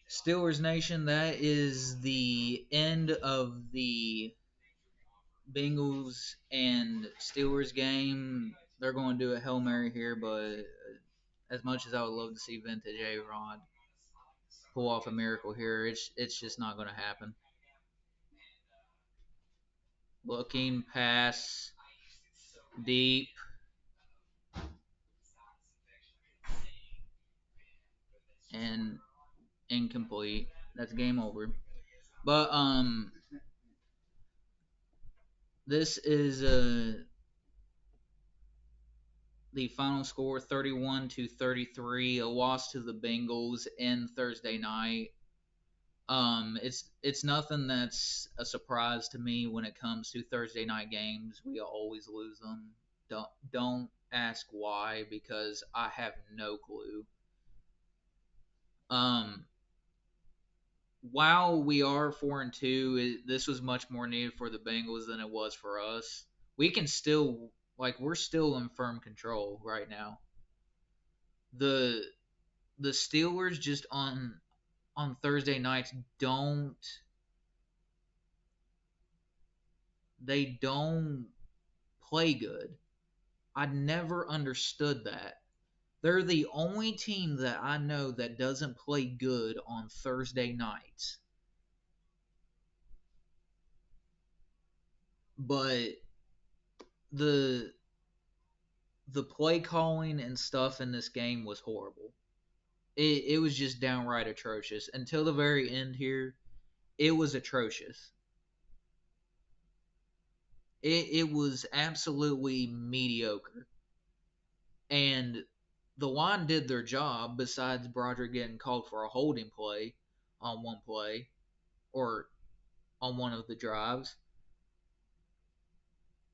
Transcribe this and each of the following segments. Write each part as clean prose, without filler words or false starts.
Steelers Nation, that is the end of the Bengals and Steelers game. They're going to do a Hail Mary here, but as much as I would love to see vintage A-Rod pull off a miracle here, it's just not going to happen. Looking pass deep and incomplete. That's game over. But this is the final score 31-33, a loss to the Bengals in Thursday night. It's nothing that's a surprise to me when it comes to Thursday night games. We always lose them. Don't ask why because I have no clue. Um, while we are 4-2, this was much more needed for the Bengals than it was for us. We can still we're still in firm control right now. The the Steelers just on Thursday nights don't play good. I never understood that. They're the only team that I know that doesn't play good on Thursday nights. But the the play calling and stuff in this game was horrible. It was just downright atrocious. Until the very end here, it was atrocious. It was absolutely mediocre. And the line did their job, besides Broderick getting called for a holding play on one play or on one of the drives.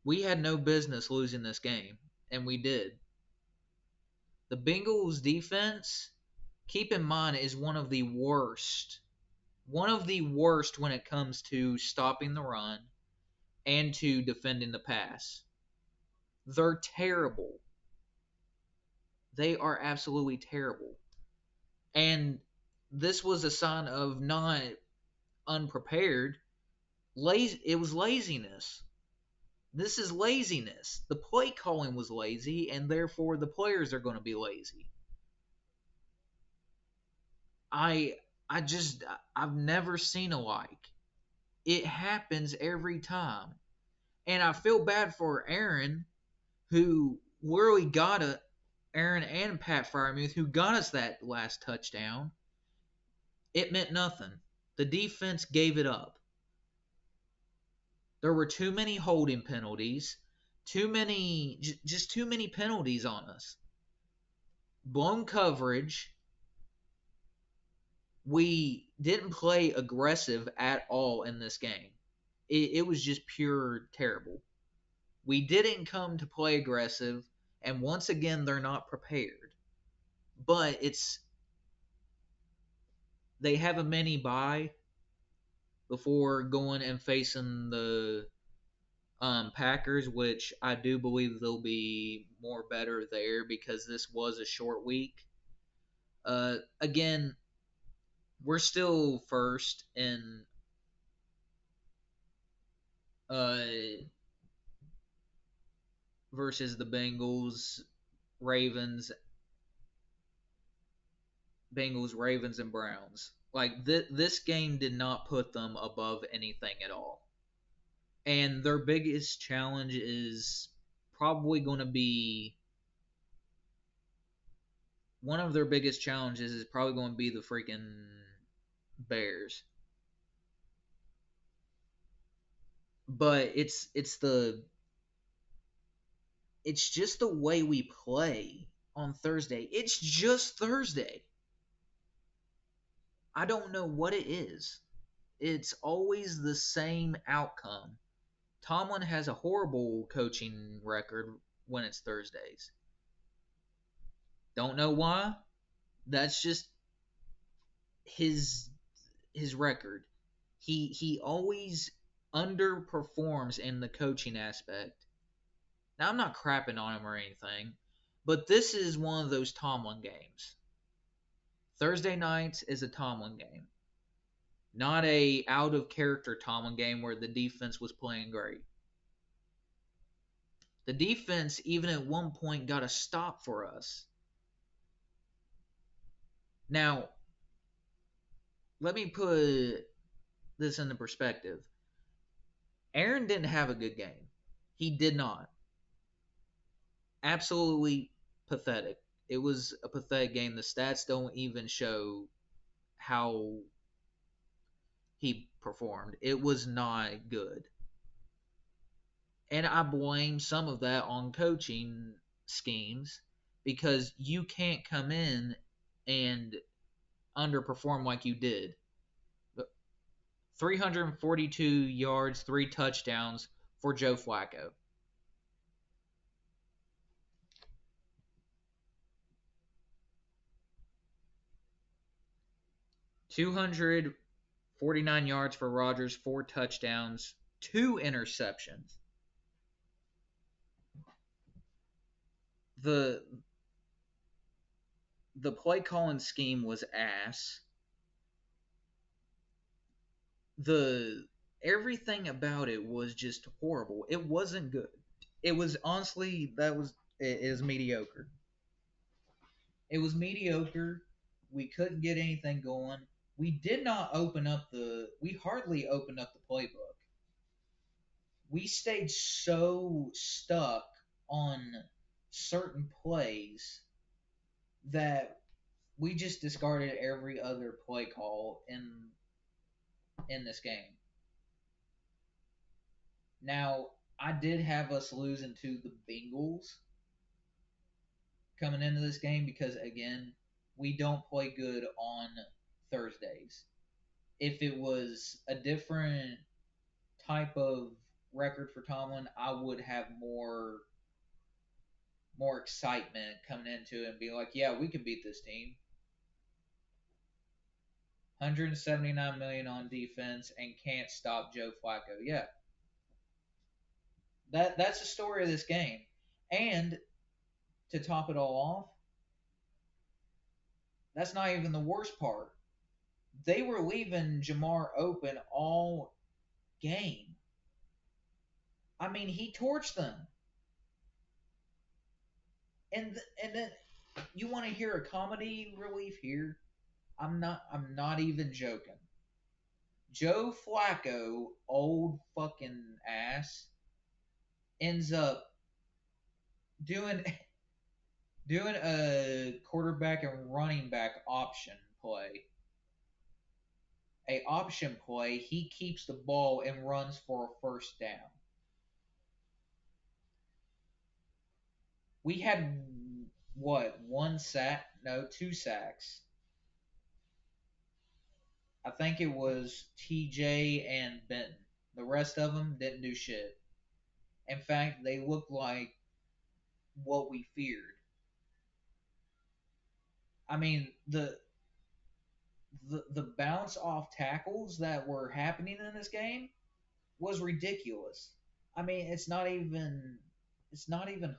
We had no business losing this game, and we did. The Bengals defense, keep in mind, is one of the worst. One of the worst when it comes to stopping the run and to defending the pass. They're terrible. They are absolutely terrible. And this was a sign of not unprepared. It was laziness. This is laziness. The play calling was lazy, and therefore the players are going to be lazy. I I just I've never seen a like. It happens every time. And I feel bad for Aaron, who literally got Aaron and Pat Fryermuth, who got us that last touchdown. It meant nothing. The defense gave it up. There were too many holding penalties, just too many penalties on us. Blown coverage. We didn't play aggressive at all in this game. It was just pure terrible. We didn't come to play aggressive, and once again, they're not prepared. But they have a mini bye before going and facing the Packers, which I do believe they'll be more better there because this was a short week. Again, we're still first in uh, versus the Ravens, Ravens, and Browns. Like this game did not put them above anything at all. And their biggest challenge is probably going to be one of their biggest challenges is probably going to be the freaking Bears. But it's just the way we play on Thursday. It's just Thursday. I don't know what it is. It's always the same outcome. Tomlin has a horrible coaching record when it's Thursdays. Don't know why. That's just his record. He always underperforms in the coaching aspect. Now I'm not crapping on him or anything, but this is one of those Tomlin games. Thursday nights is a Tomlin game, not a out of character Tomlin game where the defense was playing great. The defense, even at one point, got a stop for us. Now, let me put this into perspective. Aaron didn't have a good game. He did not. Absolutely pathetic. It was a pathetic game. The stats don't even show how he performed. It was not good. And I blame some of that on coaching schemes because you can't come in and underperform like you did. 342 yards, 3 touchdowns for Joe Flacco. $249 for Rodgers, 4 touchdowns, 2 interceptions. The play calling scheme was ass. The everything about it was just horrible. It wasn't good. It was honestly it is mediocre. It was mediocre. We couldn't get anything going. We hardly opened up the playbook. We stayed so stuck on certain plays that we just discarded every other play call in this game. Now, I did have us losing to the Bengals coming into this game because again, we don't play good on Thursdays. If it was a different type of record for Tomlin, I would have more excitement coming into it and be like, yeah, we can beat this team. 179 million on defense and can't stop Joe Flacco. Yeah. That's the story of this game. And to top it all off, that's not even the worst part. They were leaving Jamar open all game. I mean, he torched them. And then you want to hear a comedy relief here? I'm not even joking. Joe Flacco, old fucking ass, ends up doing doing a quarterback and running back option play. A option play, he keeps the ball and runs for a first down. We had what, 1 sack? No, 2 sacks. I think it was TJ and Benton. The rest of them didn't do shit. In fact, they looked like what we feared. I mean, the bounce off tackles that were happening in this game was ridiculous. I mean, it's not even it's not even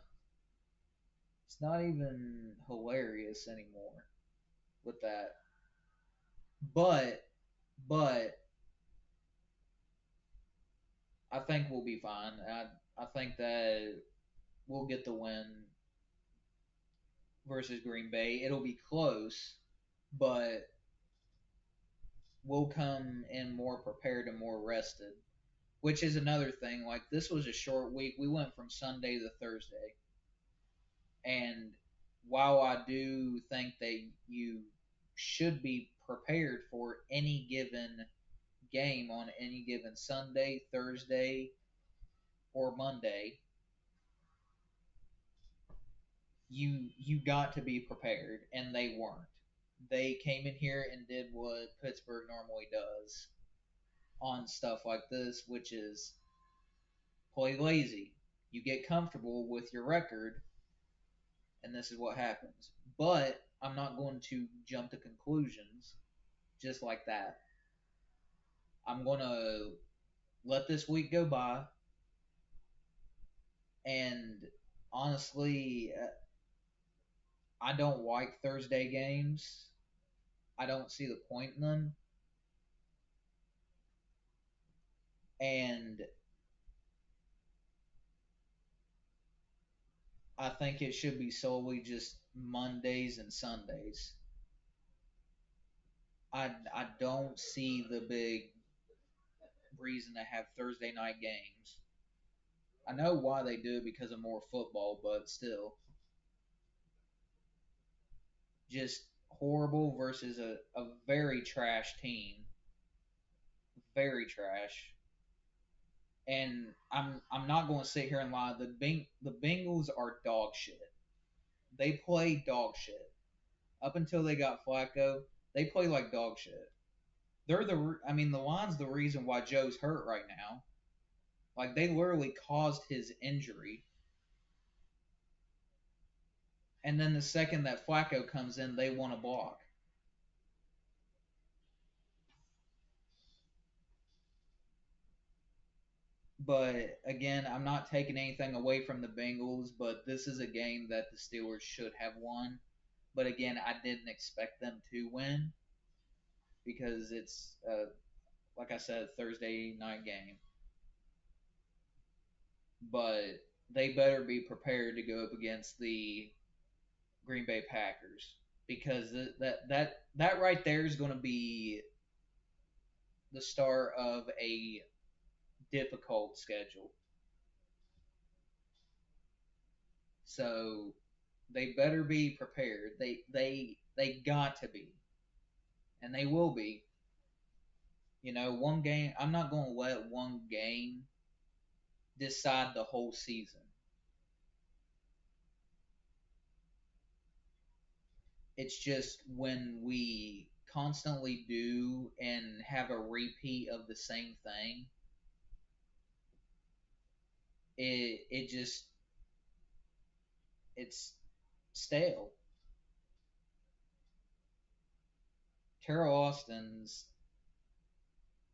hilarious anymore with that. But but I think we'll be fine. I think that we'll get the win versus Green Bay. It'll be close, but we'll come in more prepared and more rested. Which is another thing. Like, this was a short week. We went from Sunday to Thursday. And while I do think that you should be prepared for any given game on any given Sunday, Thursday, or Monday, you got to be prepared, and they weren't. They came in here and did what Pittsburgh normally does on stuff like this, which is play lazy. You get comfortable with your record, and this is what happens. But I'm not going to jump to conclusions just like that. I'm going to let this week go by, and honestly, I don't like Thursday games I don't see the point in them. And I think it should be solely just Mondays and Sundays. I don't see the big reason to have Thursday night games. I know why they do it because of more football, but still, just horrible versus a very trash team, very trash. And I'm not going to sit here and lie. The Bengals are dog shit. They play dog shit. Up until they got Flacco, they play like dog shit. I mean, the line's the reason why Joe's hurt right now. Like they literally caused his injury. And then the second that Flacco comes in, they want to block. But again, I'm not taking anything away from the Bengals, but this is a game that the Steelers should have won. But again, I didn't expect them to win because it's, like I said, a Thursday night game. But they better be prepared to go up against the Green Bay Packers because that right there is going to be the start of a difficult schedule. So they better be prepared. They got to be, and they will be. One game. I'm not going to let one game decide the whole season. It's just when we constantly do and have a repeat of the same thing, it just it's stale. Terrell Austin's,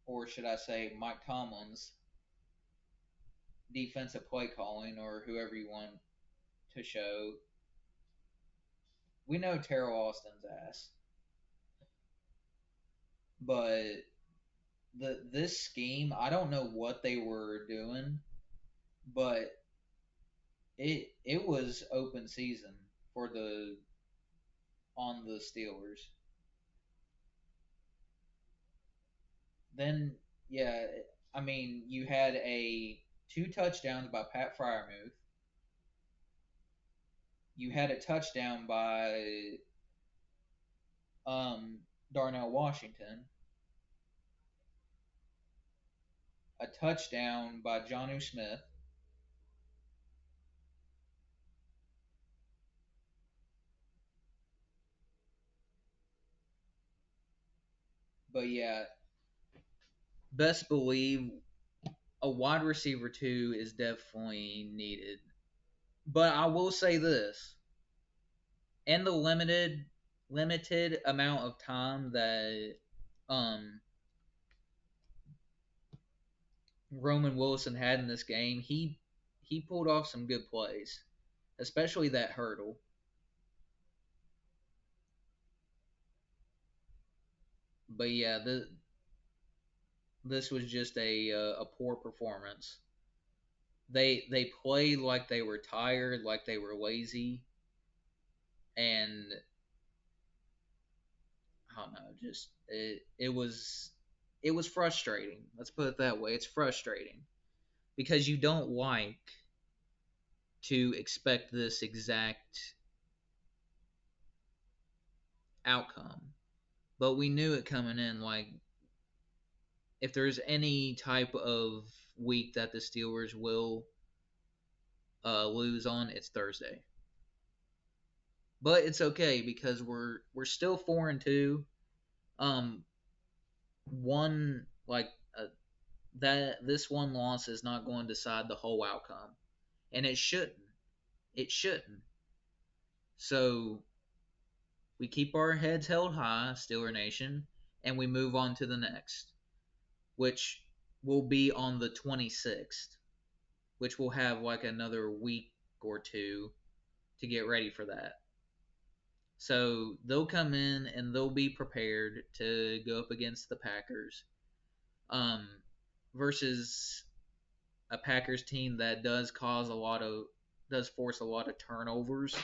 or should I say, Mike Tomlin's defensive play calling, or whoever you want to show, we know Terrell Austin's ass, but this scheme, I don't know what they were doing, but it was open season for the on the Steelers. Then yeah, I mean you had a two touchdowns by Pat Fryermuth. You had a touchdown by Darnell Washington, a touchdown by Johnu Smith. But yeah, best believe a wide receiver two is definitely needed. But I will say this: in the limited amount of time that um Roman Wilson had in this game, he pulled off some good plays, especially that hurdle. But yeah, this was just a poor performance. They played like they were tired, like they were lazy, and I don't know, just it was frustrating. Let's put it that way. It's frustrating because you don't like to expect this exact outcome, but we knew it coming in. Like if there's any type of week that the Steelers will lose on, it's Thursday. But it's okay because we're still 4-2. Um, one like that this one loss is not going to decide the whole outcome, and it shouldn't. It shouldn't. So we keep our heads held high, Steeler Nation, and we move on to the next, which will be on the 26th, which will have like another week or two to get ready for that. So they'll come in and they'll be prepared to go up against the Packers. Um, versus a Packers team that does force a lot of turnovers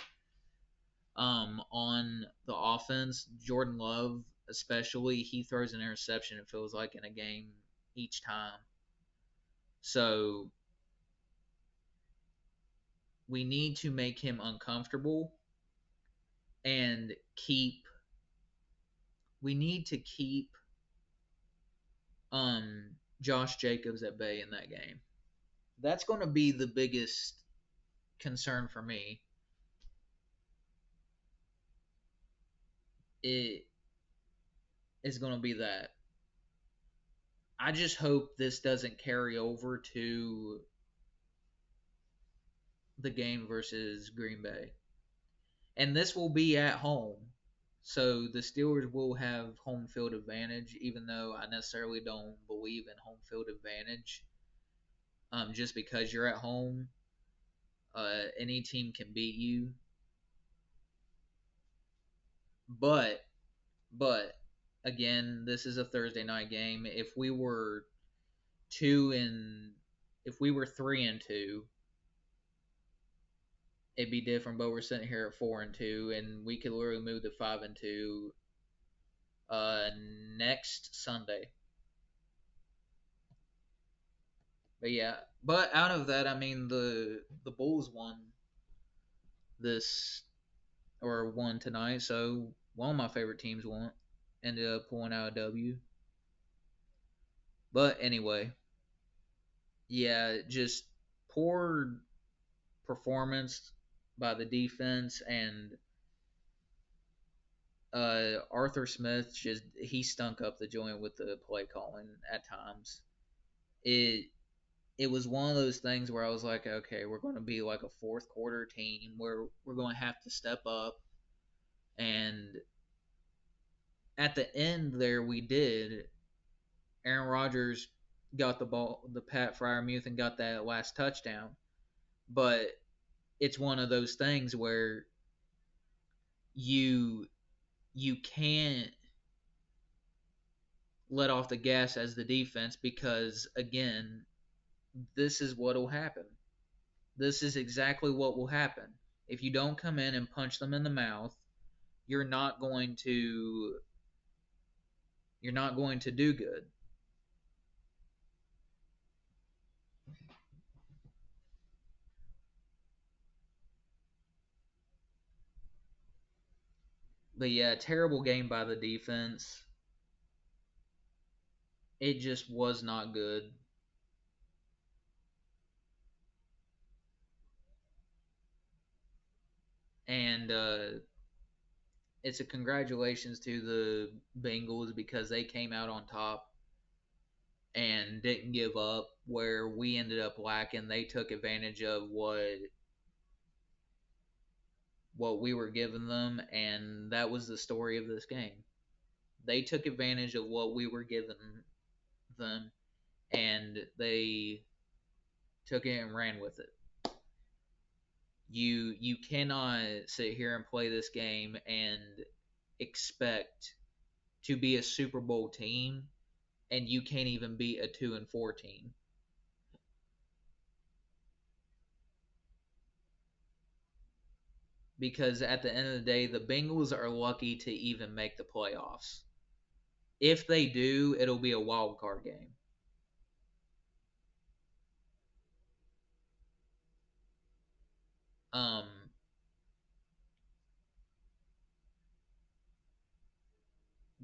on the offense. Jordan Love, especially, he throws an interception, it feels like, in a game each time. So we need to make him uncomfortable and we need to keep Josh Jacobs at bay in that game. That's going to be the biggest concern for me. It is going to be that. I just hope this doesn't carry over to the game versus Green Bay. And this will be at home. So the Steelers will have home field advantage, even though I necessarily don't believe in home field advantage. Just because you're at home, any team can beat you. But but again, this is a Thursday night game. Two and if we were 3-2, it'd be different. But we're sitting here at 4-2, and we could literally move to 5-2 uh, next Sunday. But yeah, but out of that, I mean the Bulls won this or won tonight, so one of my favorite teams won, ended up pulling out a W. But anyway, yeah, just poor performance by the defense and Arthur Smith just he stunk up the joint with the play calling at times. It it was one of those things where I was like, okay, we're going to be like a fourth quarter team where we're going to have to step up. And at the end there, we did. Aaron Rodgers got the ball, the Pat Fryermuth, and got that last touchdown. But it's one of those things where you you can't let off the gas as the defense because again, this is what'll happen. This is exactly what will happen. If you don't come in and punch them in the mouth, you're not going to you're not going to do good. But yeah, terrible game by the defense. It just was not good. And it's a congratulations to the Bengals because they came out on top and didn't give up where we ended up lacking. They took advantage of what we were giving them, and that was the story of this game. They took advantage of what we were giving them, and they took it and ran with it. You cannot sit here and play this game and expect to be a Super Bowl team, and you can't even beat a 2-4 team. Because at the end of the day, the Bengals are lucky to even make the playoffs. If they do, it'll be a wild card game. Um,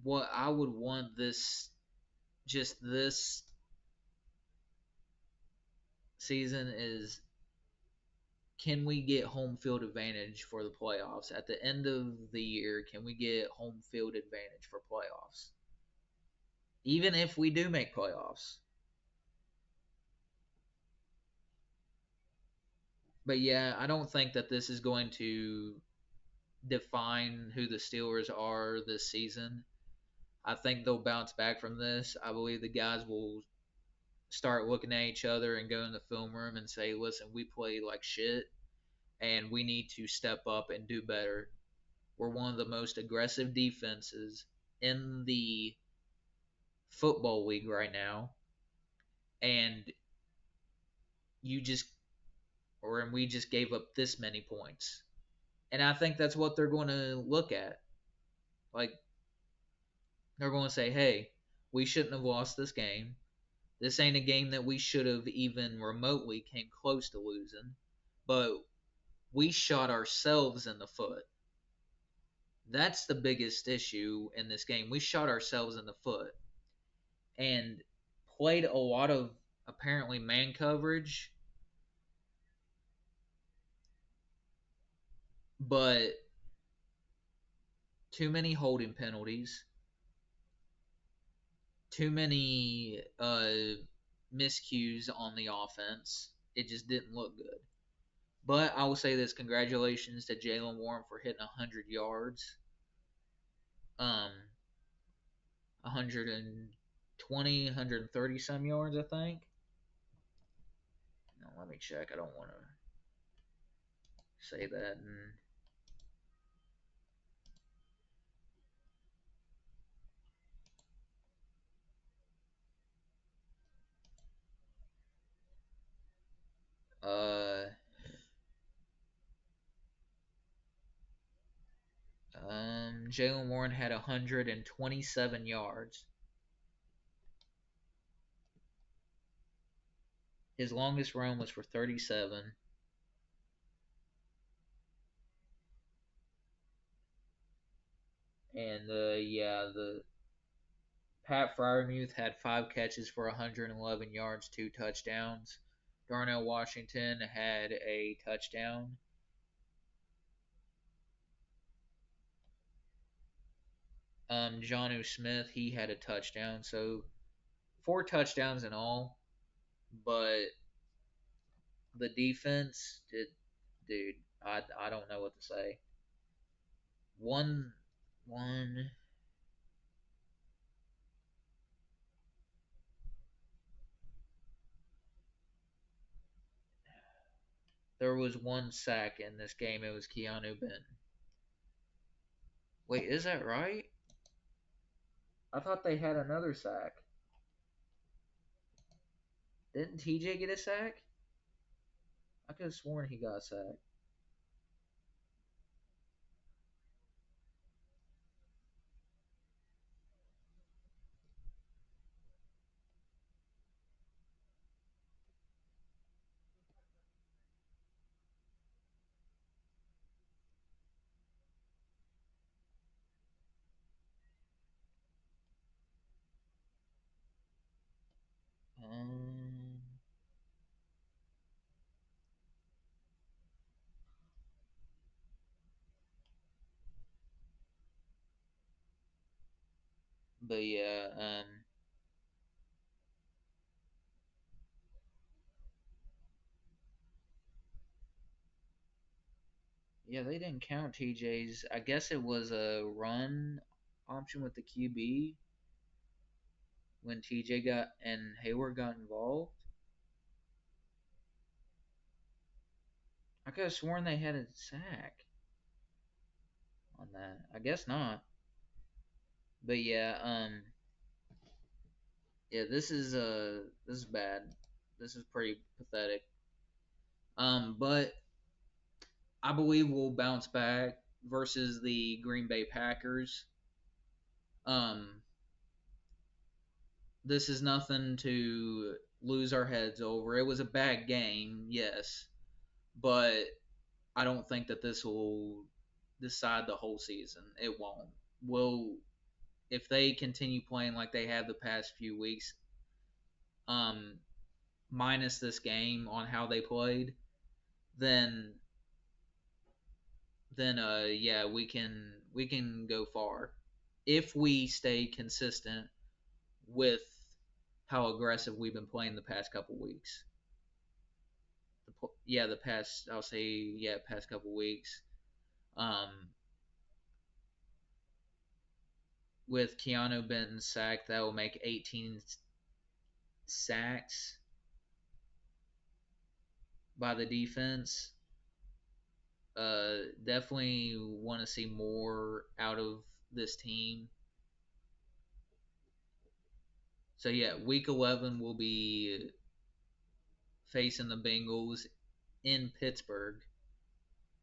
what I would want this season is, can we get home field advantage for the playoffs? At the end of the year, can we get home field advantage for playoffs? Even if we do make playoffs. But yeah, I don't think that this is going to define who the Steelers are this season. I think they'll bounce back from this. I believe the guys will start looking at each other and go in the film room and say, listen, we play like shit and we need to step up and do better we're one of the most aggressive defenses in the football league right now, and you just and we just gave up this many points. And I think that's what they're going to look at. Like, they're going to say, hey, we shouldn't have lost this game. This ain't a game that we should have even remotely came close to losing. But we shot ourselves in the foot. That's the biggest issue in this game. We shot ourselves in the foot and played a lot of apparently man coverage, but too many holding penalties, too many miscues on the offense. It just didn't look good. But I will say this: congratulations to Jalen Warren for hitting 100 yards, 120, 130 some yards, I think. Now, let me check. I don't want to say that. Uh, Jalen Warren had 127 yards. His longest run was for 37. And yeah, the Pat Fryermuth had 5 catches for 111 yards, 2 touchdowns. Darnell Washington had a touchdown. Jonnu Smith, he had a touchdown. So 4 touchdowns in all. But the defense, dude, I don't know what to say. One, one. There was one sack in this game. It was Keanu Benton. Wait, is that right? I thought they had another sack. Didn't TJ get a sack? I could have sworn he got a sack. Um, but yeah, yeah, they didn't count TJ's. I guess it was a run option with the QB when TJ got and Hayward got involved. I could have sworn they had a sack on that. I guess not. But yeah, yeah, this is bad. This is pretty pathetic. But I believe we'll bounce back versus the Green Bay Packers. Um, this is nothing to lose our heads over. It was a bad game, yes, but I don't think that this will decide the whole season. It won't. Will if they continue playing like they have the past few weeks, um, minus this game on how they played, then yeah, we can go far if we stay consistent with how aggressive we've been playing the past couple weeks. Yeah, the past I'll say yeah past couple weeks. Um, with Keanu Benton's sack, that will make 18 sacks by the defense. Definitely want to see more out of this team. So yeah, week 11 will be facing the Bengals in Pittsburgh.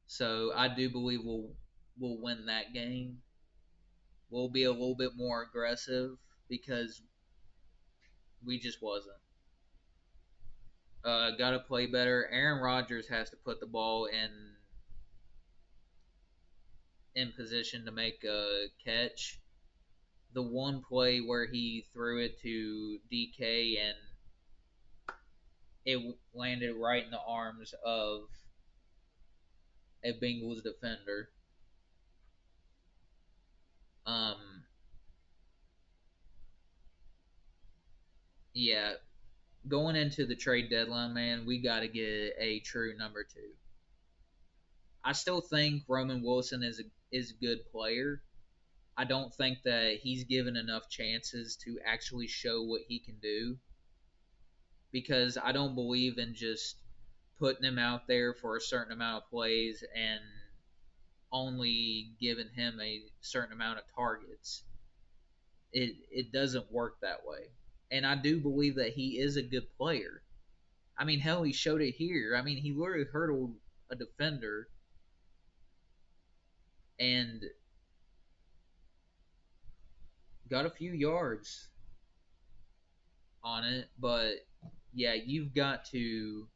So I do believe we'll win that game. We'll be a little bit more aggressive because we just wasn't. Got to play better. Aaron Rodgers has to put the ball in position to make a catch. The one play where he threw it to DK and it landed right in the arms of a Bengals defender. Um, yeah, going into the trade deadline, man, we got to get a true number two. I still think Roman Wilson is a good player. I don't think that he's given enough chances to actually show what he can do because I don't believe in just putting him out there for a certain amount of plays and only giving him a certain amount of targets. It doesn't work that way. And I do believe that he is a good player. I mean, hell, he showed it here. I mean, he literally hurdled a defender and got a few yards on it. But yeah, you've got to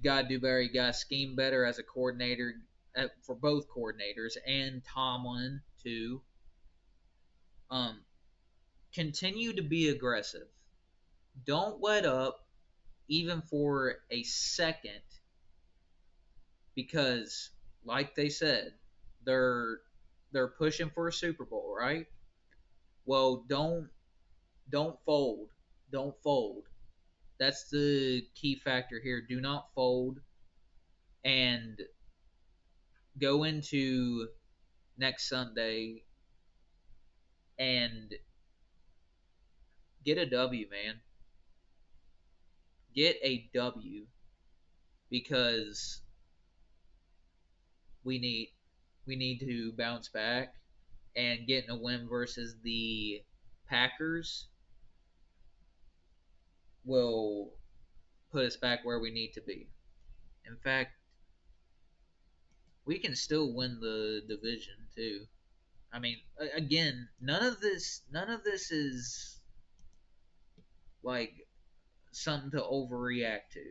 do better. You got to scheme better as a coordinator for both coordinators and Tomlin too. Um, Continue to be aggressive. Don't let up even for a second because, like they said, they're they're pushing for a Super Bowl, right? Well, don't fold. Don't fold. That's the key factor here. Do not fold and go into next Sunday and get a W, man. Get a W because we need we need to bounce back and getting a win versus the Packers will put us back where we need to be. In fact, we can still win the division too. I mean, again, none of this is like something to overreact to.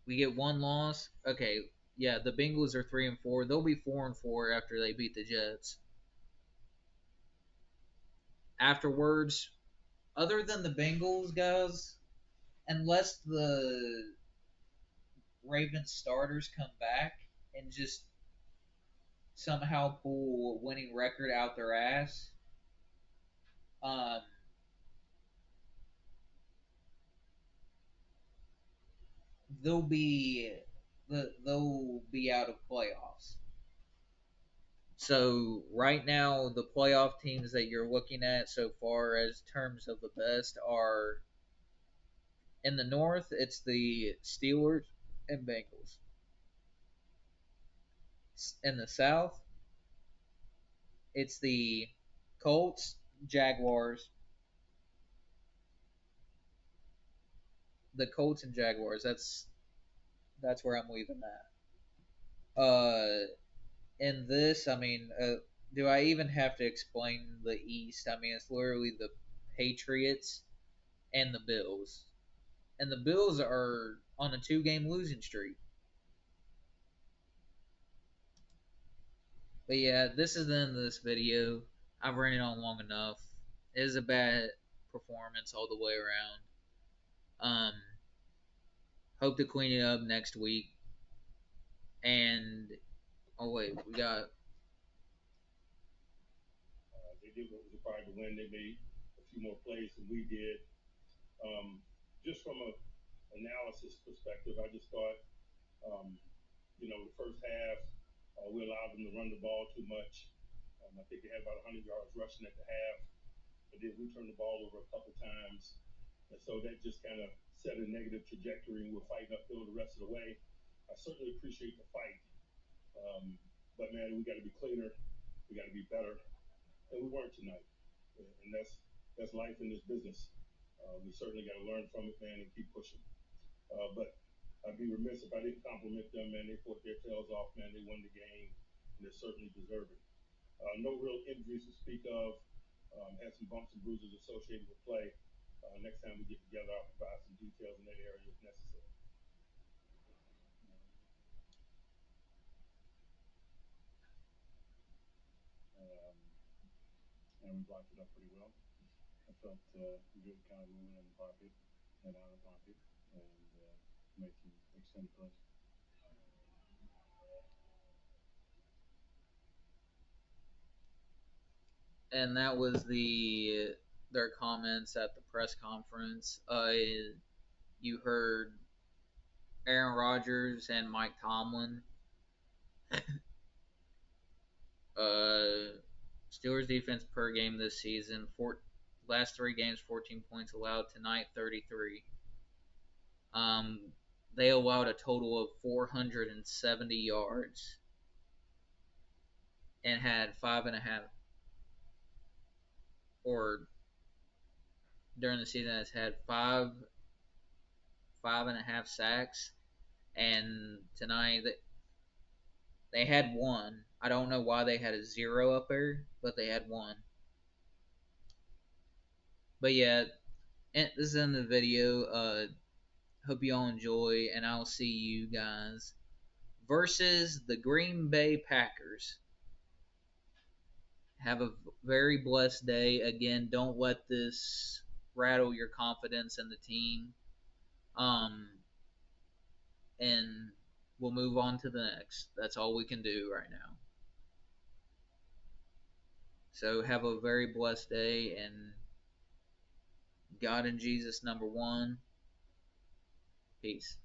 We get one loss. Okay, yeah, the Bengals are 3-4. They'll be 4-4 after they beat the Jets. Afterwards, other than the Bengals, guys, unless the Ravens starters come back and just somehow pull a winning record out their ass, um, they'll be they'll be out of playoffs. So right now, the playoff teams that you're looking at so far as terms of the best are in the North. It's the Steelers and Bengals. In the South, it's the Colts, Jaguars, the Colts and Jaguars. That's where I'm leaving that. In this, I mean, do I even have to explain the East? I mean, it's literally the Patriots and the Bills, and the Bills are on a two-game losing streak. But yeah, this is the end of this video. I've ran it on long enough. It is a bad performance all the way around. Um, Hope to clean it up next week. And oh wait, we got. They did what was required to win. They made a few more plays than we did. Just from a analysis perspective, I just thought, um, the first half we allowed them to run the ball too much. I think they had about 100 yards rushing at the half, but then we turned the ball over a couple times, and so that just kind of set a negative trajectory. And we're fighting uphill the rest of the way. I certainly appreciate the fight, but man, we got to be cleaner. We got to be better, and we weren't tonight. And that's life in this business. We certainly got to learn from it, man, and keep pushing. But I'd be remiss if I didn't compliment them, man. They fought their tails off, man. They won the game, and they're certainly deserving. No real injuries to speak of. Had some bumps and bruises associated with play. Next time we get together, I'll provide some details in that area if necessary. Um, and we blocked it up pretty well. I felt good kind of moving in the pocket and out of the pocket and made some extended plays. And that was their comments at the press conference. You heard Aaron Rodgers and Mike Tomlin. Steelers defense per game this season. Last 3 games, 14 points allowed. Tonight, 33. Um, they allowed a total of 470 yards and had 5.5, or during the season has had 5.5 sacks. And tonight they had one. I don't know why they had a zero up there, but they had one. But yeah, this is in the video. Hope you all enjoy, and I'll see you guys versus the Green Bay Packers. Have a very blessed day. Again, don't let this rattle your confidence in the team. Um, and we'll move on to the next. That's all we can do right now. So have a very blessed day, and God and Jesus number one. Peace.